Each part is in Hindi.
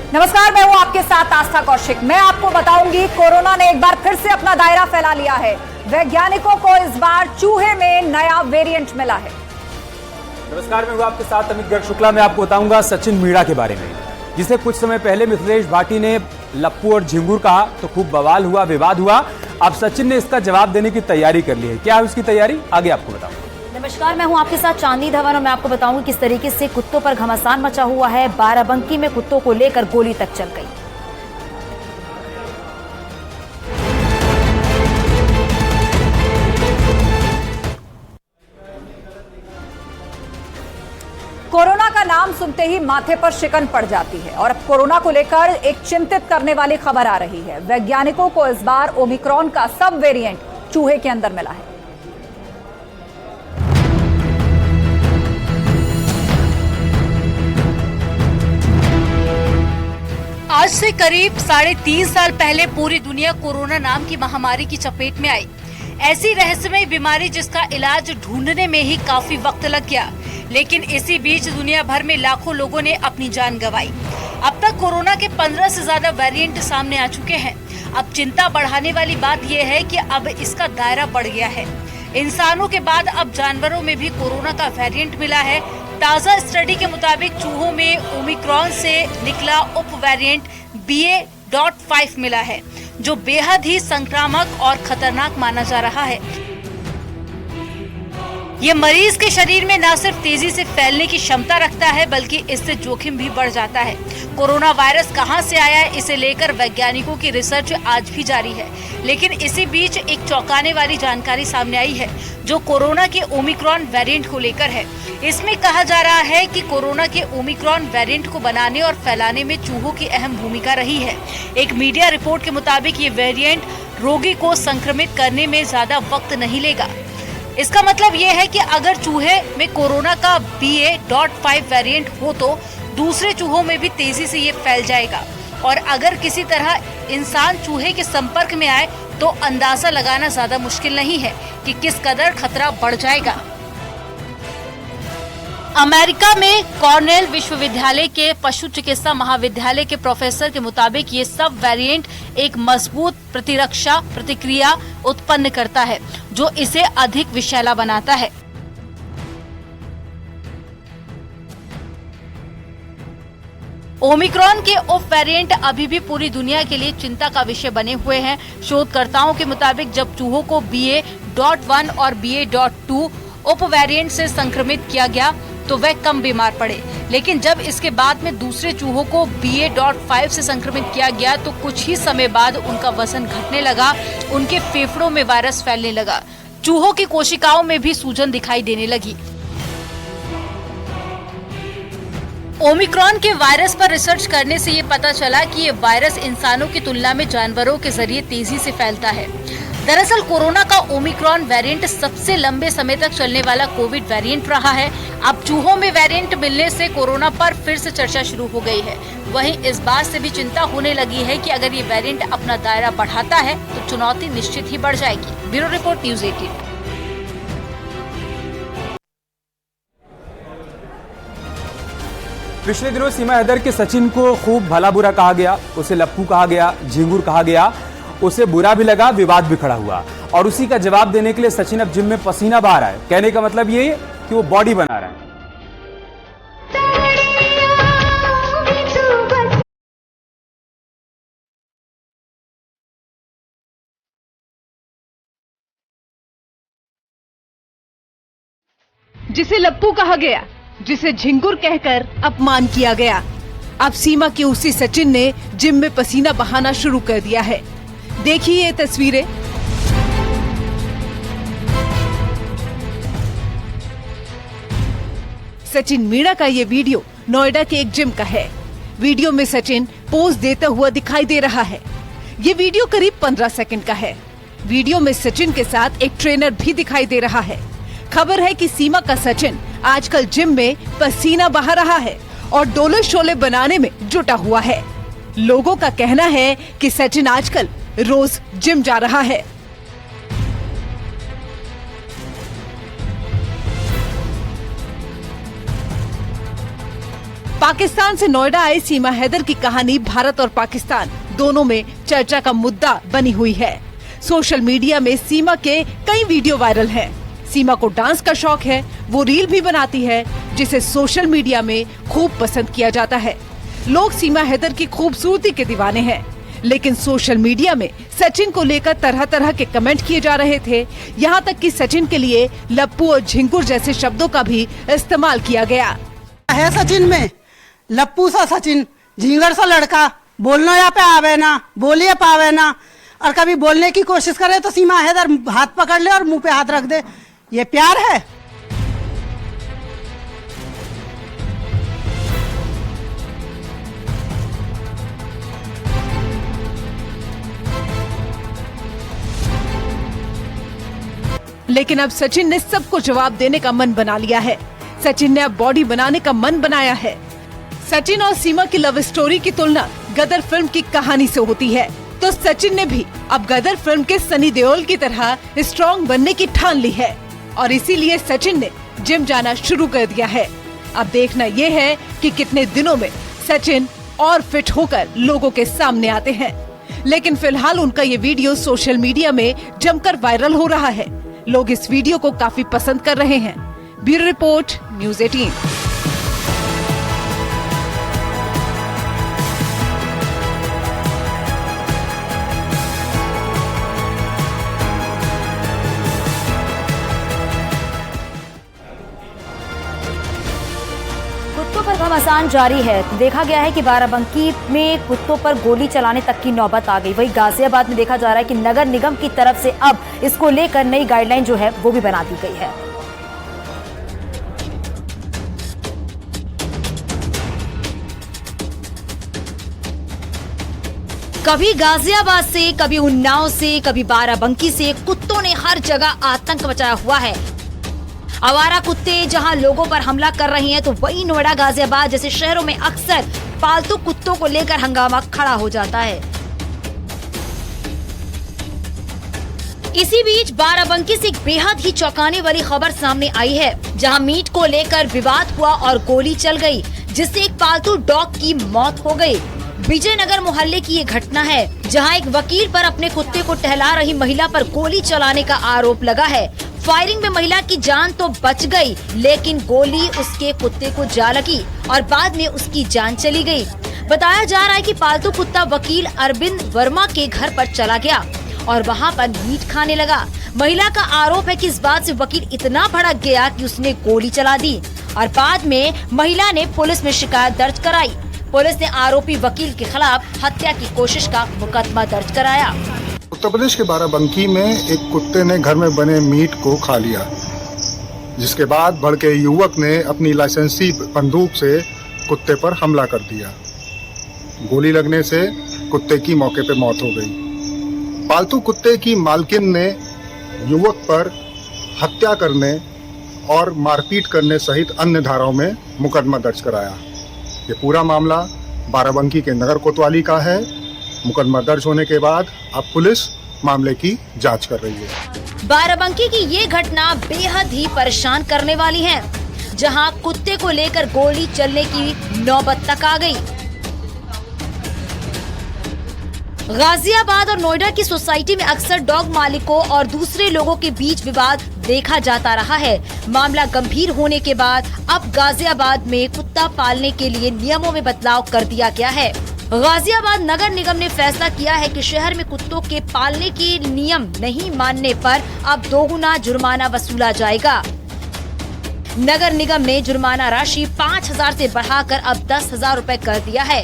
नमस्कार, मैं हूं आपके साथ आस्था कौशिक। मैं आपको बताऊंगी कोरोना ने एक बार फिर से अपना दायरा फैला लिया है। वैज्ञानिकों को इस बार चूहे में नया वेरिएंट मिला है। नमस्कार, मैं हूं आपके साथ अमित गर्ग शुक्ला। मैं आपको बताऊंगा सचिन मीणा के बारे में, जिसे कुछ समय पहले मिथिलेश भाटी ने लप्पू और झिंगुर कहा तो खूब बवाल हुआ, विवाद हुआ। अब सचिन ने इसका जवाब देने की तैयारी कर ली है। क्या है उसकी तैयारी, आगे आपको बताऊंगा। नमस्कार, मैं हूं आपके साथ चांदनी धवन और मैं आपको बताऊंगी किस तरीके से कुत्तों पर घमासान मचा हुआ है। बाराबंकी में कुत्तों को लेकर गोली तक चल गई। कोरोना का नाम सुनते ही माथे पर शिकन पड़ जाती है और अब कोरोना को लेकर एक चिंतित करने वाली खबर आ रही है। वैज्ञानिकों को इस बार ओमिक्रॉन का सब वेरिएंट चूहे के अंदर मिला है। आज से करीब 3.5 साल पहले पूरी दुनिया कोरोना नाम की महामारी की चपेट में आई। ऐसी रहस्यमय बीमारी जिसका इलाज ढूंढने में ही काफी वक्त लग गया, लेकिन इसी बीच दुनिया भर में लाखों लोगों ने अपनी जान गंवाई। अब तक कोरोना के 15 से ज्यादा वेरिएंट सामने आ चुके हैं। अब चिंता बढ़ाने वाली बात यह है कि अब इसका दायरा बढ़ गया है। इंसानों के बाद अब जानवरों में भी कोरोना का वेरिएंट मिला है। ताजा स्टडी के मुताबिक चूहों में ओमिक्रॉन से निकला उप वेरिएंट BA.5 मिला है, जो बेहद ही संक्रामक और खतरनाक माना जा रहा है। ये मरीज के शरीर में न सिर्फ तेजी से फैलने की क्षमता रखता है, बल्कि इससे जोखिम भी बढ़ जाता है। कोरोना वायरस कहां से आया है, इसे लेकर वैज्ञानिकों की रिसर्च आज भी जारी है। लेकिन इसी बीच एक चौंकाने वाली जानकारी सामने आई है, जो कोरोना के ओमिक्रॉन वेरिएंट को लेकर है। इसमें कहा जा रहा है कि कोरोना के ओमिक्रॉन वेरिएंट को बनाने और फैलाने में चूहों की अहम भूमिका रही है। एक मीडिया रिपोर्ट के मुताबिक ये वेरिएंट रोगी को संक्रमित करने में ज्यादा वक्त नहीं लेगा। इसका मतलब ये है कि अगर चूहे में कोरोना का BA.5 वेरिएंट हो तो दूसरे चूहों में भी तेजी से ये फैल जाएगा, और अगर किसी तरह इंसान चूहे के संपर्क में आए तो अंदाजा लगाना ज्यादा मुश्किल नहीं है कि किस कदर खतरा बढ़ जाएगा। अमेरिका में कॉर्नेल विश्वविद्यालय के पशु चिकित्सा महाविद्यालय के प्रोफेसर के मुताबिक ये सब वेरिएंट एक मजबूत प्रतिरक्षा प्रतिक्रिया उत्पन्न करता है, जो इसे अधिक विषैला बनाता है। ओमिक्रॉन के उप वेरिएंट अभी भी पूरी दुनिया के लिए चिंता का विषय बने हुए हैं। शोधकर्ताओं के मुताबिक जब चूहों को BA.1 और BA.2 उप वेरिएंट से संक्रमित किया गया तो वह कम बीमार पड़े, लेकिन जब इसके बाद में दूसरे चूहों को BA.5 से संक्रमित किया गया तो कुछ ही समय बाद उनका वजन घटने लगा, उनके फेफड़ों में वायरस फैलने लगा, चूहों की कोशिकाओं में भी सूजन दिखाई देने लगी। ओमिक्रॉन के वायरस पर रिसर्च करने से ये पता चला कि ये वायरस इंसानों की तुलना में जानवरों के जरिए तेजी से फैलता है। दरअसल कोरोना का ओमिक्रॉन वेरिएंट सबसे लंबे समय तक चलने वाला कोविड वेरिएंट रहा है। अब चूहों में वेरिएंट मिलने से कोरोना पर फिर से चर्चा शुरू हो गई है। वहीं इस बात से भी चिंता होने लगी है कि अगर ये वेरिएंट अपना दायरा बढ़ाता है तो चुनौती निश्चित ही बढ़ जाएगी। Bureau report, news 18। पिछले दिनों सीमा हैदर के सचिन को खूब भला बुरा कहा गया, उसे लप्पू कहा गया, झिंगुर कहा गया, उसे बुरा भी लगा, विवाद भी खड़ा हुआ, और उसी का जवाब देने के लिए सचिन अब जिम में पसीना बहा रहा है। कहने का मतलब ये कि वो बॉडी बना रहा है। जिसे लप्पू कहा गया, जिसे झिंगुर कहकर अपमान किया गया, अब सीमा के उसी सचिन ने जिम में पसीना बहाना शुरू कर दिया है। देखिए ये तस्वीरें। सचिन मीणा का ये वीडियो नोएडा के एक जिम का है। वीडियो में सचिन पोज देता हुआ दिखाई दे रहा है। ये वीडियो करीब 15 सेकंड का है। वीडियो में सचिन के साथ एक ट्रेनर भी दिखाई दे रहा है। खबर है कि सीमा का सचिन आजकल जिम में पसीना बहा रहा है और डोले शोले बनाने में जुटा हुआ है। लोगों का कहना है कि सचिन आजकल रोज जिम जा रहा है। पाकिस्तान से नोएडा आई सीमा हैदर की कहानी भारत और पाकिस्तान दोनों में चर्चा का मुद्दा बनी हुई है। सोशल मीडिया में सीमा के कई वीडियो वायरल हैं। सीमा को डांस का शौक है, वो रील भी बनाती है जिसे सोशल मीडिया में खूब पसंद किया जाता है। लोग सीमा हैदर की खूबसूरती के दीवाने हैं, लेकिन सोशल मीडिया में सचिन को लेकर तरह तरह के कमेंट किए जा रहे थे। यहाँ तक कि सचिन के लिए लप्पू और झिंगुर जैसे शब्दों का भी इस्तेमाल किया गया है। सचिन में लप्पू सा सचिन, झिंगर सा लड़का, बोलना या पे आवे ना, बोलिए पावे ना, और कभी बोलने की कोशिश करे तो सीमा हैदर हाथ पकड़ ले और मुंह पे हाथ रख दे। ये प्यार है? लेकिन अब सचिन ने सबको जवाब देने का मन बना लिया है। सचिन ने अब बॉडी बनाने का मन बनाया है। सचिन और सीमा की लव स्टोरी की तुलना गदर फिल्म की कहानी से होती है, तो सचिन ने भी अब गदर फिल्म के सनी देओल की तरह स्ट्रॉन्ग बनने की ठान ली है और इसीलिए सचिन ने जिम जाना शुरू कर दिया है। अब देखना ये है कि कितने दिनों में सचिन और फिट होकर लोगों के सामने आते हैं। लेकिन फिलहाल उनका ये वीडियो सोशल मीडिया में जमकर वायरल हो रहा है। लोग इस वीडियो को काफी पसंद कर रहे हैं। Bureau report, news 18। कुत्तों पर घमासान जारी है। देखा गया है कि बाराबंकी में कुत्तों पर गोली चलाने तक की नौबत आ गई। वहीं गाजियाबाद में देखा जा रहा है कि नगर निगम की तरफ से अब इसको लेकर नई गाइडलाइन जो है वो भी बना दी गई है। कभी गाजियाबाद से, कभी उन्नाव से, कभी बाराबंकी से कुत्तों ने हर जगह आतंक मचाया हुआ है। आवारा कुत्ते जहां लोगों पर हमला कर रहे हैं, तो वहीं नोएडा, गाजियाबाद जैसे शहरों में अक्सर पालतू कुत्तों को लेकर हंगामा खड़ा हो जाता है। इसी बीच बाराबंकी से एक बेहद ही चौंकाने वाली खबर सामने आई है, जहां मीट को लेकर विवाद हुआ और गोली चल गई, जिससे एक पालतू डॉग की मौत हो गई। विजयनगर मोहल्ले की ये घटना है, जहां एक वकील पर अपने कुत्ते को टहला रही महिला पर गोली चलाने का आरोप लगा है। फायरिंग में महिला की जान तो बच गई, लेकिन गोली उसके कुत्ते को जा लगी और बाद में उसकी जान चली गई। बताया जा रहा है कि पालतू कुत्ता वकील अरविंद वर्मा के घर पर चला गया और वहां पर मीट खाने लगा। महिला का आरोप है कि इस बात से वकील इतना भड़क गया कि उसने गोली चला दी और बाद में महिला ने पुलिस में शिकायत दर्ज कराई। पुलिस ने आरोपी वकील के खिलाफ हत्या की कोशिश का मुकदमा दर्ज कराया। उत्तर प्रदेश के बाराबंकी में एक कुत्ते ने घर में बने मीट को खा लिया, जिसके बाद भड़के युवक ने अपनी लाइसेंसी बंदूक से कुत्ते पर हमला कर दिया। गोली लगने से कुत्ते की मौके पर मौत हो गई। पालतू कुत्ते की मालकिन ने युवक पर हत्या करने और मारपीट करने सहित अन्य धाराओं में मुकदमा दर्ज कराया। ये पूरा मामला बाराबंकी के नगर कोतवाली का है। मुकदमा दर्ज होने के बाद अब पुलिस मामले की जांच कर रही है। बाराबंकी की ये घटना बेहद ही परेशान करने वाली है, जहां कुत्ते को लेकर गोली चलने की नौबत तक आ गई। गाजियाबाद और नोएडा की सोसाइटी में अक्सर डॉग मालिकों और दूसरे लोगों के बीच विवाद देखा जाता रहा है। मामला गंभीर होने के बाद अब गाजियाबाद में कुत्ता पालने के लिए नियमों में बदलाव कर दिया गया है। गाजियाबाद नगर निगम ने फैसला किया है कि शहर में कुत्तों के पालने के नियम नहीं मानने पर अब दोगुना जुर्माना वसूला जाएगा। नगर निगम ने जुर्माना राशि 5,000 से बढ़ाकर अब 10,000 रुपए कर दिया है।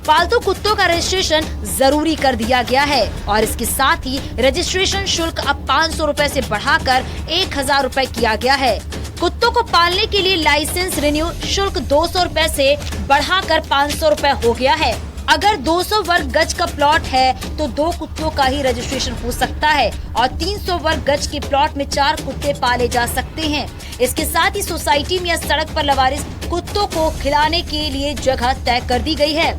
पालतू कुत्तों का रजिस्ट्रेशन जरूरी कर दिया गया है और इसके साथ ही रजिस्ट्रेशन शुल्क अब 500 रुपए से बढ़ाकर 1,000 रुपए किया गया है। कुत्तों को पालने के लिए लाइसेंस रिन्यू शुल्क 200 रुपए से बढ़ाकर 500 रुपए हो गया है। अगर 200 वर्ग गज का प्लॉट है तो 2 कुत्तों का ही रजिस्ट्रेशन हो सकता है और 300 वर्ग गज के प्लॉट में 4 कुत्ते पाले जा सकते हैं। इसके साथ ही सोसाइटी में या सड़क पर लवारिस कुत्तों को खिलाने के लिए जगह तय कर दी गई है।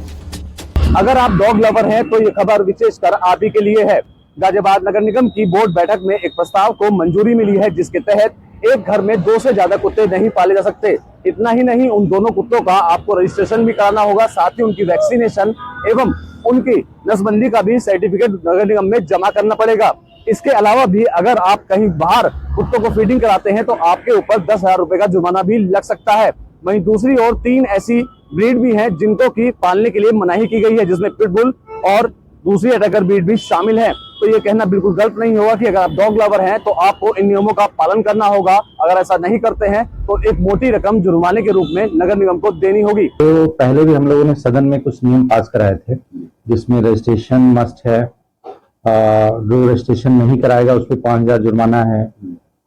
अगर आप डॉग लवर हैं तो ये खबर विशेषकर आप ही के लिए है। गाजियाबाद नगर निगम की बोर्ड बैठक में एक प्रस्ताव को मंजूरी मिली है, जिसके तहत एक घर में 2 से ज्यादा कुत्ते नहीं पाले जा सकते। इतना ही नहीं, उन दोनों कुत्तों का आपको रजिस्ट्रेशन भी कराना होगा, साथ ही उनकी वैक्सीनेशन एवं उनकी नसबंदी का भी सर्टिफिकेट नगर निगम में जमा करना पड़ेगा। इसके अलावा भी अगर आप कहीं बाहर कुत्तों को फीडिंग कराते हैं तो आपके ऊपर 10,000 रुपए का जुर्माना भी लग सकता है। वहीं दूसरी ओर 3 ऐसी ब्रीड भी हैं जिनको की पालने के लिए मनाही की गई है, जिसमें पिटबुल और दूसरी अटैकर ब्रीड भी शामिल है। तो ये कहना बिल्कुल गलत नहीं होगा कि अगर आप डॉग लवर हैं तो आपको इन नियमों का पालन करना होगा। अगर ऐसा नहीं करते हैं तो एक मोटी रकम जुर्माने के रूप में नगर निगम को देनी होगी। तो पहले भी हम लोगों ने सदन में कुछ नियम पास कराए थे, जिसमें रजिस्ट्रेशन मस्ट है, जो रजिस्ट्रेशन नहीं कराएगा उस पर 5,000 जुर्माना है।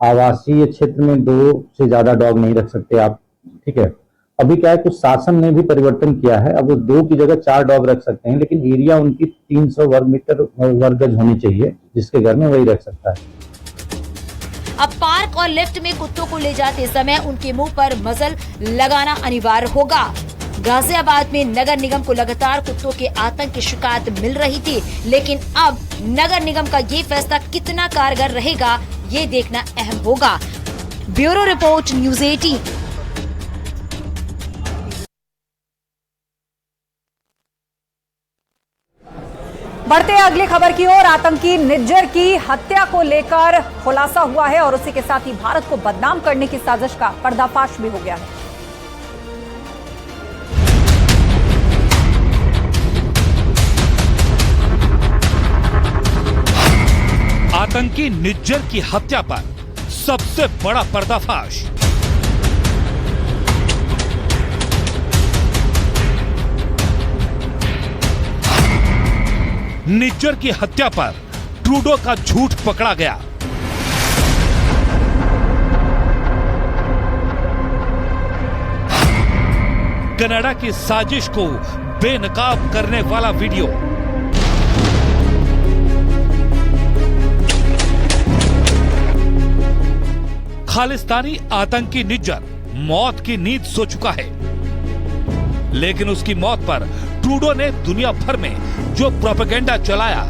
आवासीय क्षेत्र में 2 से ज्यादा डॉग नहीं रख सकते आप, ठीक है। अभी क्या है, कुछ शासन ने भी परिवर्तन किया है, अब वो 2 की जगह 4 डॉग रख सकते हैं, लेकिन एरिया उनकी 300 वर्ग गज होनी चाहिए, जिसके घर में वही रख सकता है। अब पार्क और लिफ्ट में कुत्तों को ले जाते समय उनके मुंह पर मजल लगाना अनिवार्य होगा। गाजियाबाद में नगर निगम को लगातार कुत्तों के आतंक की शिकायत मिल रही थी, लेकिन अब नगर निगम का ये फैसला कितना कारगर रहेगा ये देखना अहम होगा। Bureau report, news 18। बढ़ते हैं अगली खबर की ओर। आतंकी निज्जर की हत्या को लेकर खुलासा हुआ है और उसी के साथ ही भारत को बदनाम करने की साजिश का पर्दाफाश भी हो गया है। आतंकी निज्जर की हत्या पर सबसे बड़ा पर्दाफाश। निज्जर की हत्या पर ट्रूडो का झूठ पकड़ा गया। कनाडा की साजिश को बेनकाब करने वाला वीडियो। खालिस्तानी आतंकी निज्जर मौत की नींद सो चुका है, लेकिन उसकी मौत पर ट्रूडो ने दुनिया भर में जो प्रोपेगेंडा चलाया,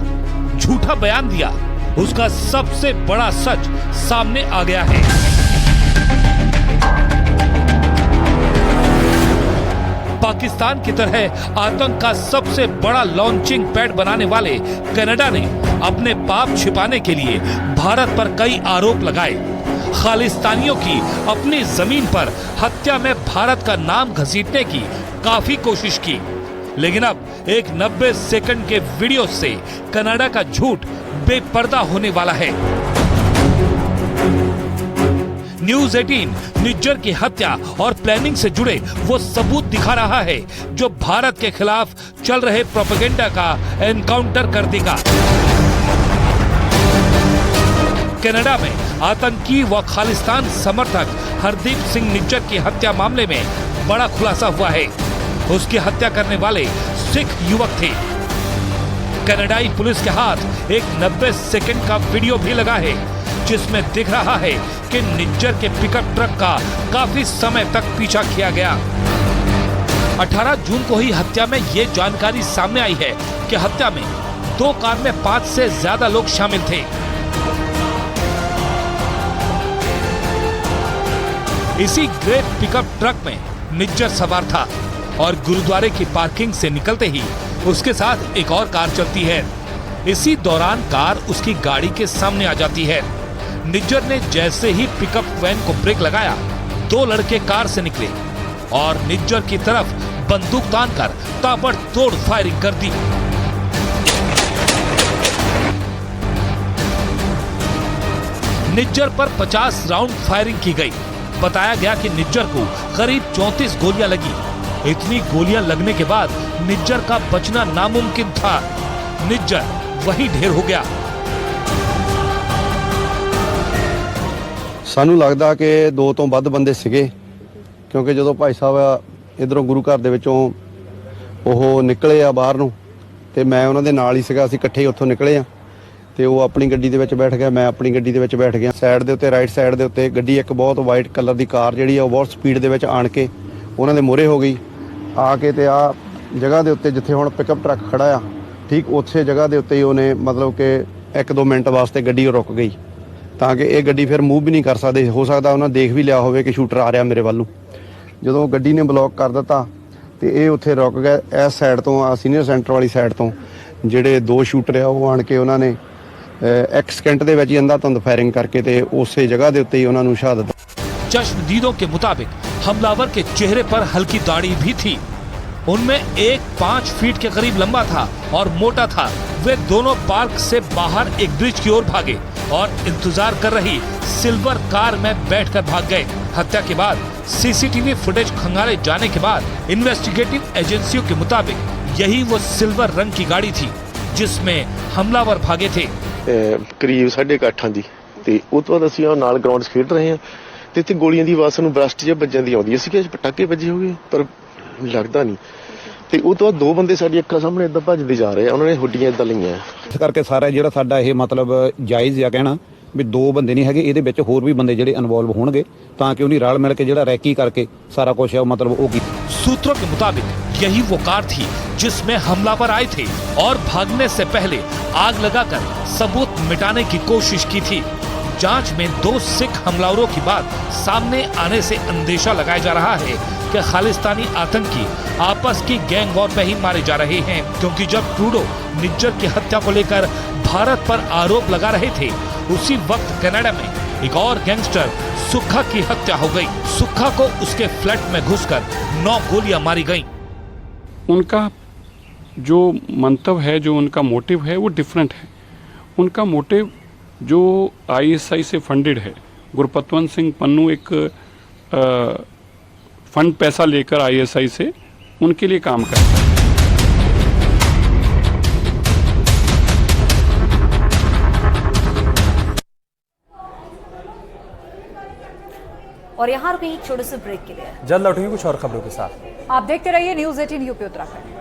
झूठा बयान दिया, उसका सबसे बड़ा सच सामने आ गया है। पाकिस्तान की तरह आतंक का सबसे बड़ा लॉन्चिंग पैड बनाने वाले कनाडा ने अपने पाप छिपाने के लिए भारत पर कई आरोप लगाए। खालिस्तानियों की अपनी जमीन पर हत्या में भारत का नाम घसीटने की काफी कोशिश की, लेकिन अब एक 90 सेकंड के वीडियो से कनाडा का झूठ बेपर्दा होने वाला है। न्यूज़ 18 निज्जर की हत्या और प्लानिंग से जुड़े वो सबूत दिखा रहा है जो भारत के खिलाफ चल रहे प्रोपेगेंडा का एनकाउंटर कर देगा। कनाडा में आतंकी व खालिस्तान समर्थक हरदीप सिंह निज्जर की हत्या मामले में बड़ा खुलासा हुआ है। उसकी हत्या करने वाले सिख युवक थे। कनाडाई पुलिस के हाथ एक 90 सेकंड का वीडियो भी लगा है, जिसमें दिख रहा है कि निज्जर के पिकअप ट्रक का काफी समय तक पीछा किया गया। 18 जून को ही हत्या में ये जानकारी सामने आई है कि हत्या में 2 कार में 5 से ज्यादा लोग शामिल थे। इसी ग्रे पिकअप ट्रक में निज्जर सवार था और गुरुद्वारे की पार्किंग से निकलते ही उसके साथ एक और कार चलती है। इसी दौरान कार उसकी गाड़ी के सामने आ जाती है। निज्जर ने जैसे ही पिकअप वैन को ब्रेक लगाया, 2 लड़के कार से निकले और निज्जर की तरफ बंदूक तानकर ताबड़तोड़ फायरिंग कर दी। निज्जर पर 50 राउंड फायरिंग की गई। बताया गया कि निज्जर को करीब 34 गोलियां लगी। इतनी गोलियां लगने के बाद निज्जर का बचना नामुमकिन था। निज्जर वहीं ढेर हो गया। ਸਾਨੂੰ ਲੱਗਦਾ ਕਿ 2 ਤੋਂ ਵੱਧ ਬੰਦੇ ਸੀਗੇ, ਕਿਉਂਕਿ ਜਦੋਂ ਭਾਈ ਸਾਹਿਬ ਇਧਰੋਂ ਗੁਰੂ ਘਰ ਦੇ ਵਿੱਚੋਂ ਉਹ ਨਿਕਲੇ ਆ ਬਾਹਰ ਨੂੰ ਤੇ ਮੈਂ ਉਹਨਾਂ ਦੇ ਨਾਲ ਹੀ ਸੀਗਾ। ਅਸੀਂ ਇਕੱਠੇ ਹੀ ਉੱਥੋਂ ਨਿਕਲੇ ਆ ਤੇ ਉਹ ਆਪਣੀ ਗੱਡੀ ਦੇ ਵਿੱਚ ਬੈਠ ਗਿਆ, ਮੈਂ ਆਪਣੀ ਗੱਡੀ ਦੇ ਵਿੱਚ ਬੈਠ ਗਿਆ। ਸਾਈਡ ਦੇ ਉੱਤੇ ਰਾਈਟ ਸਾਈਡ ਦੇ ਉੱਤੇ ਗੱਡੀ ਇੱਕ ਬਹੁਤ ਵਾਈਟ ਕਲਰ ਦੀ ਕਾਰ ਜਿਹੜੀ ਆ ਉਹ ਬਹੁਤ ਸਪੀਡ ਦੇ ਵਿੱਚ ਆਣ ਕੇ ਉਹਨਾਂ ਦੇ ਮੂਹਰੇ ਹੋ ਗਈ। ਆ ਕੇ ਤੇ ਆ ਜਗ੍ਹਾ ਦੇ ਉੱਤੇ ਜਿੱਥੇ ਹੁਣ ਪਿਕਅਪ ਟਰੱਕ ਖੜਾ ਆ, ਠੀਕ ਉਸੇ ਜਗ੍ਹਾ ਦੇ ਉੱਤੇ ਹੀ ਉਹਨੇ ਮਤਲਬ ਕਿ 1-2 ਮਿੰਟ ਵਾਸਤੇ ਗੱਡੀ ਰੁਕ ਗਈ ਤਾਂ ਕਿ ਇਹ ਗੱਡੀ ਫਿਰ ਮੂਵ ਵੀ ਨਹੀਂ ਕਰ ਸਕਦੇ। ਹੋ ਸਕਦਾ ਉਹਨਾਂ ਦੇਖ ਵੀ ਲਿਆ ਹੋਵੇ ਕਿ ਸ਼ੂਟਰ ਆ ਰਿਹਾ ਮੇਰੇ ਵੱਲ ਨੂੰ। ਜਦੋਂ ਗੱਡੀ ਨੇ ਬਲੌਕ ਕਰ ਦਿੱਤਾ ਤੇ ਇਹ ਉੱਥੇ ਰੁਕ ਗਏ। ਇਸ ਸਾਈਡ ਤੋਂ ਆ ਸੀਨੀਅਰ ਸੈਂਟਰ ਵਾਲੀ ਸਾਈਡ ਤੋਂ ਜਿਹੜੇ 2 ਸ਼ੂਟਰ ਆ ਉਹ ਆਣ ਕੇ ਉਹਨਾਂ ਨੇ 1 ਸਕਿੰਟ ਦੇ ਵਿੱਚ ਹੀ ਅੰधाधुंध फायरिंग करके ते उसे जगह ਦੇ ਉੱਤੇ ਹੀ ਉਹਨਾਂ ਨੂੰ शहादत। चश्मदीदों के मुताबिक हमलावर के चेहरे पर हल्की दाढ़ी भी थी। उनमें एक 5 फीट के करीब लंबा था और मोटा था। वे दोनों पार्क से बाहर एक ब्रिज की ओर भागे और इंतजार कर रही सिल्वर कार में बैठकर भाग गए। हत्या के बाद सीसीटीवी फुटेज खंगाले जाने के बाद इन्वेस्टिगेटिव एजेंसियों के मुताबिक यही वो सिल्वर रंग की गाड़ी थी जिसमें हमलावर भागे थे। करीब 8:30 ਦੀ ਤੇ ਉਹ ਤੋਂ ਬਾਅਦ ਅਸੀਂ ਨਾਲ ਗਰਾਊਂਡ 'ਚ ਖੇਡ ਰਹੇ ਹਾਂ ਤੇ ਇੱਥੇ ਗੋਲੀਆਂ ਦੀ ਆਵਾਜ਼ ਸਾਨੂੰ ਬਰਸਟ ਜਿਹਾ ਵੱਜਣ ਦੀ ਆਉਂਦੀ ਸੀ ਕਿ ਪਟਾਕੇ ਵੱਜੇ ਹੋਗੇ ਪਰ ਲੱਗਦਾ ਨਹੀਂ। ਤੇ ਉਹ ਤੋਂ ਬਾਅਦ 2 ਬੰਦੇ ਸਾਡੀ ਅੱਖਾਂ ਸਾਹਮਣੇ ਇਦਾਂ ਭੱਜਦੇ ਜਾ ਰਹੇ ਆ। ਉਹਨਾਂ ਨੇ ਹੁੱਡੀਆਂ ਇਦਾਂ ਲਈਆਂ। ਇਸ ਕਰਕੇ ਸਾਰਾ ਜਿਹੜਾ ਸਾਡਾ ਇਹ ਮਤਲਬ ਜਾਇਜ਼ ਆ ਕਹਿਣਾ ਵੀ 2 ਬੰਦੇ ਨਹੀਂ ਹੈਗੇ, ਇਹਦੇ ਵਿੱਚ ਹੋਰ ਵੀ ਬੰਦੇ ਜਿਹੜੇ ਇਨਵੋਲਵ ਹੋਣਗੇ ਤਾਂ ਕਿ ਉਹਨੀ ਰਲ ਮਿਲ ਕੇ ਜਿਹੜਾ ਰੈਕੀ ਕਰਕੇ ਸਾਰਾ ਕੁਝ ਹੈ ਮਤਲਬ ਉਹ ਕੀਤਾ। सूत्रों के मुताबिक यही वो कार थी जिसमें हमलावर आए थे और भागने से पहले आग लगाकर सबूत मिटाने की कोशिश की थी। जांच में 2 सिख हमलावरों की बात सामने आने से अंदेशा लगाया जा रहा है कि खालिस्तानी आतंकी आपस की गैंग वॉर में ही मारे जा रहे हैं, क्योंकि जब ट्रूडो निज्जर की हत्या को लेकर भारत पर आरोप लगा रहे थे उसी वक्त कनाडा में एक और गैंगस्टर सुक्खा की हत्या हो गई। सुक्खा को उसके फ्लैट में घुसकर 9 गोलियां मारी गईं। उनका जो मंतव्य है, जो उनका मोटिव है वो डिफरेंट है। उनका मोटिव जो आईएसआई से फंडेड है, गुरपतवंत सिंह पन्नू एक फंड पैसा लेकर आईएसआई से उनके लिए काम करता है। और यहाँ रुकेंगे एक छोटे से ब्रेक के लिए। जल्द लौटेंगे कुछ और खबरों के साथ। आप देखते रहिए न्यूज़ 18 यूपी उत्तराखंड।